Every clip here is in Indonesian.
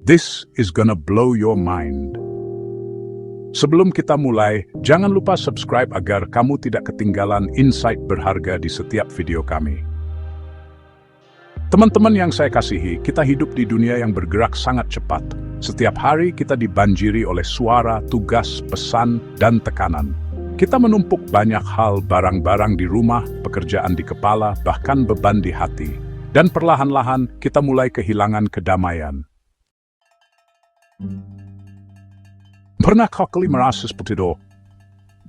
This is gonna blow your mind. Sebelum kita mulai, jangan lupa subscribe agar kamu tidak ketinggalan insight berharga di setiap video kami. Teman-teman yang saya kasihi, kita hidup di dunia yang bergerak sangat cepat. Setiap hari kita dibanjiri oleh suara, tugas, pesan, dan tekanan. Kita menumpuk banyak hal, barang-barang di rumah, pekerjaan di kepala, bahkan beban di hati. Dan perlahan-lahan kita mulai kehilangan kedamaian. Pernah kali merasa seperti itu?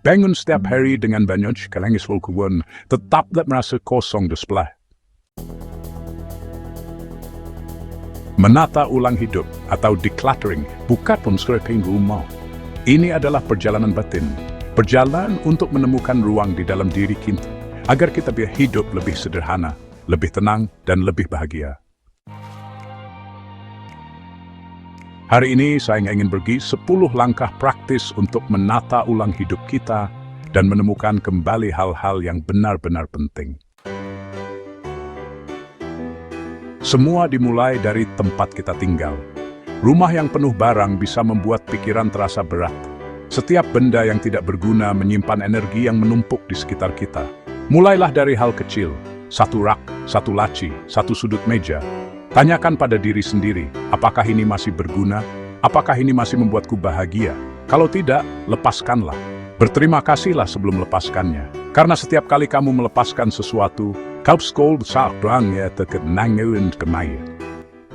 Bangun setiap hari dengan banyak kalengis volkuan, tetap tak merasa kosong di sebelah. Menata ulang hidup atau decluttering bukan pemserapan rumah. Ini adalah perjalanan batin. Perjalanan untuk menemukan ruang di dalam diri kita, agar kita bisa hidup lebih sederhana, lebih tenang, dan lebih bahagia. Hari ini saya ingin bagi 10 langkah praktis untuk menata ulang hidup kita dan menemukan kembali hal-hal yang benar-benar penting. Semua dimulai dari tempat kita tinggal. Rumah yang penuh barang bisa membuat pikiran terasa berat. Setiap benda yang tidak berguna menyimpan energi yang menumpuk di sekitar kita. Mulailah dari hal kecil, satu rak, satu laci, satu sudut meja. Tanyakan pada diri sendiri, apakah ini masih berguna? Apakah ini masih membuatku bahagia? Kalau tidak, lepaskanlah. Berterima kasihlah sebelum melepaskannya. Karena setiap kali kamu melepaskan sesuatu, kau skol besar berangnya terkenangan kemaya.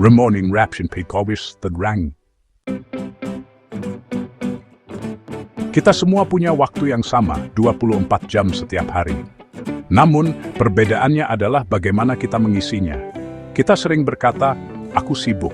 Remoning raption pekobis terang. Kita semua punya waktu yang sama, 24 jam setiap hari. Namun, perbedaannya adalah bagaimana kita mengisinya. Kita sering berkata, aku sibuk.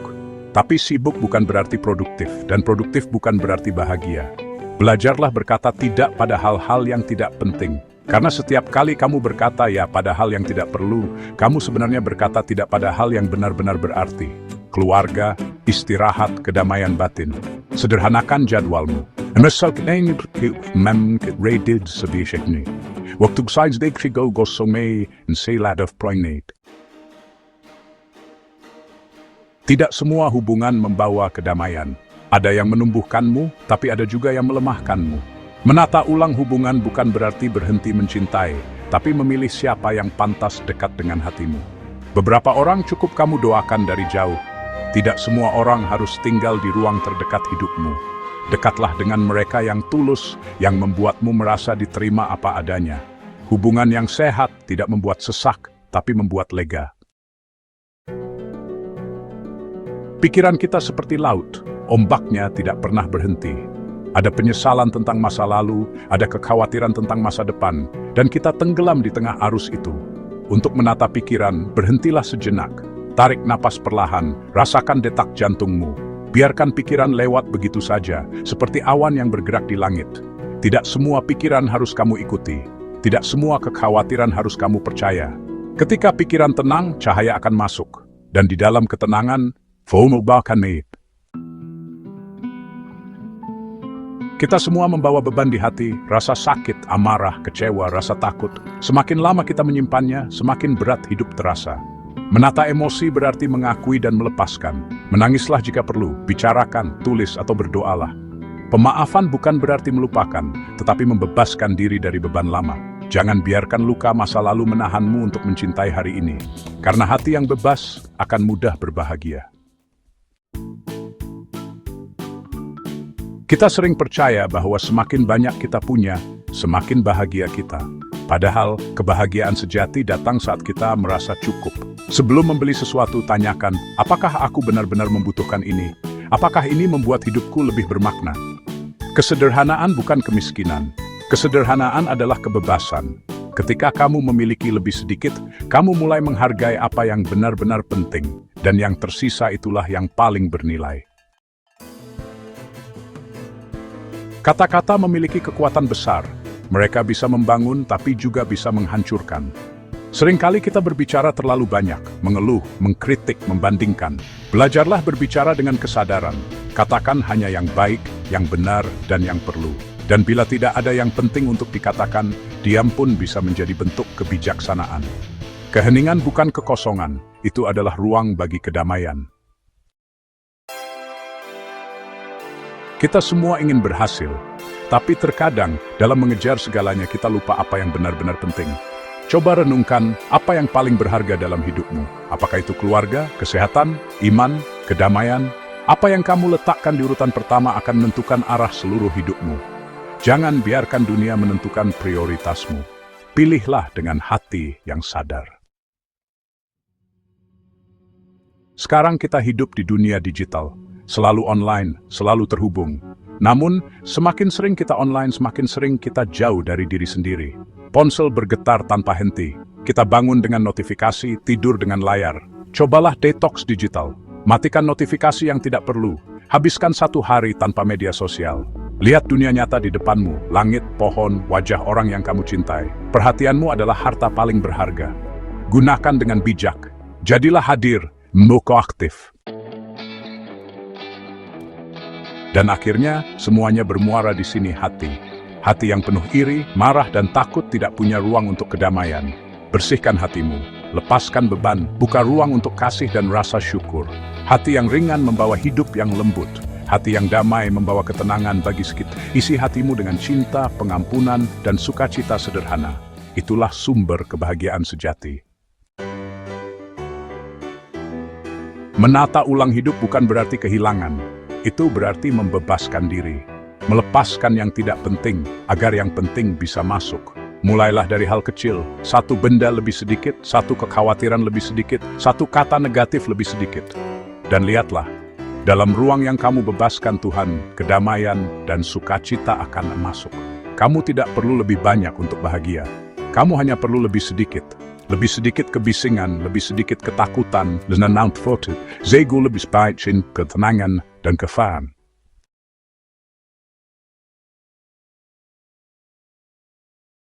Tapi sibuk bukan berarti produktif, dan produktif bukan berarti bahagia. Belajarlah berkata tidak pada hal-hal yang tidak penting. Karena setiap kali kamu berkata ya pada hal yang tidak perlu, kamu sebenarnya berkata tidak pada hal yang benar-benar berarti. Keluarga, istirahat, kedamaian batin. Sederhanakan jadwalmu. Waktu saya sedang gosong selad of promenade. Tidak semua hubungan membawa kedamaian. Ada yang menumbuhkanmu, tapi ada juga yang melemahkanmu. Menata ulang hubungan bukan berarti berhenti mencintai, tapi memilih siapa yang pantas dekat dengan hatimu. Beberapa orang cukup kamu doakan dari jauh. Tidak semua orang harus tinggal di ruang terdekat hidupmu. Dekatlah dengan mereka yang tulus, yang membuatmu merasa diterima apa adanya. Hubungan yang sehat tidak membuat sesak, tapi membuat lega. Pikiran kita seperti laut, ombaknya tidak pernah berhenti. Ada penyesalan tentang masa lalu, ada kekhawatiran tentang masa depan, dan kita tenggelam di tengah arus itu. Untuk menata pikiran, berhentilah sejenak. Tarik napas perlahan, rasakan detak jantungmu. Biarkan pikiran lewat begitu saja, seperti awan yang bergerak di langit. Tidak semua pikiran harus kamu ikuti. Tidak semua kekhawatiran harus kamu percaya. Ketika pikiran tenang, cahaya akan masuk. Dan di dalam ketenangan, kita semua membawa beban di hati, rasa sakit, amarah, kecewa, rasa takut. Semakin lama kita menyimpannya, semakin berat hidup terasa. Menata emosi berarti mengakui dan melepaskan. Menangislah jika perlu, bicarakan, tulis, atau berdoalah. Pemaafan bukan berarti melupakan, tetapi membebaskan diri dari beban lama. Jangan biarkan luka masa lalu menahanmu untuk mencintai hari ini. Karena hati yang bebas akan mudah berbahagia. Kita sering percaya bahwa semakin banyak kita punya, semakin bahagia kita. Padahal, kebahagiaan sejati datang saat kita merasa cukup. Sebelum membeli sesuatu, tanyakan, apakah aku benar-benar membutuhkan ini? Apakah ini membuat hidupku lebih bermakna? Kesederhanaan bukan kemiskinan. Kesederhanaan adalah kebebasan. Ketika kamu memiliki lebih sedikit, kamu mulai menghargai apa yang benar-benar penting. Dan yang tersisa itulah yang paling bernilai. Kata-kata memiliki kekuatan besar. Mereka bisa membangun tapi juga bisa menghancurkan. Seringkali kita berbicara terlalu banyak, mengeluh, mengkritik, membandingkan. Belajarlah berbicara dengan kesadaran. Katakan hanya yang baik, yang benar, dan yang perlu. Dan bila tidak ada yang penting untuk dikatakan, diam pun bisa menjadi bentuk kebijaksanaan. Keheningan bukan kekosongan, itu adalah ruang bagi kedamaian. Kita semua ingin berhasil, tapi terkadang dalam mengejar segalanya kita lupa apa yang benar-benar penting. Coba renungkan apa yang paling berharga dalam hidupmu. Apakah itu keluarga, kesehatan, iman, kedamaian? Apa yang kamu letakkan di urutan pertama akan menentukan arah seluruh hidupmu. Jangan biarkan dunia menentukan prioritasmu. Pilihlah dengan hati yang sadar. Sekarang kita hidup di dunia digital. Selalu online, selalu terhubung. Namun, semakin sering kita online, semakin sering kita jauh dari diri sendiri. Ponsel bergetar tanpa henti. Kita bangun dengan notifikasi, tidur dengan layar. Cobalah detox digital. Matikan notifikasi yang tidak perlu. Habiskan 1 hari tanpa media sosial. Lihat dunia nyata di depanmu, langit, pohon, wajah orang yang kamu cintai. Perhatianmu adalah harta paling berharga. Gunakan dengan bijak. Jadilah hadir, proaktif. Dan akhirnya, semuanya bermuara di sini hati. Hati yang penuh iri, marah, dan takut tidak punya ruang untuk kedamaian. Bersihkan hatimu, lepaskan beban, buka ruang untuk kasih dan rasa syukur. Hati yang ringan membawa hidup yang lembut. Hati yang damai membawa ketenangan bagi sekitar. Isi hatimu dengan cinta, pengampunan, dan sukacita sederhana. Itulah sumber kebahagiaan sejati. Menata ulang hidup bukan berarti kehilangan. Itu berarti membebaskan diri, melepaskan yang tidak penting, agar yang penting bisa masuk. Mulailah dari hal kecil, 1 benda lebih sedikit, 1 kekhawatiran lebih sedikit, 1 kata negatif lebih sedikit. Dan lihatlah, dalam ruang yang kamu bebaskan Tuhan, kedamaian dan sukacita akan masuk. Kamu tidak perlu lebih banyak untuk bahagia. Kamu hanya perlu lebih sedikit. Lebih sedikit kebisingan, lebih sedikit ketakutan, lebih sedikit ketenangan dan kefaan.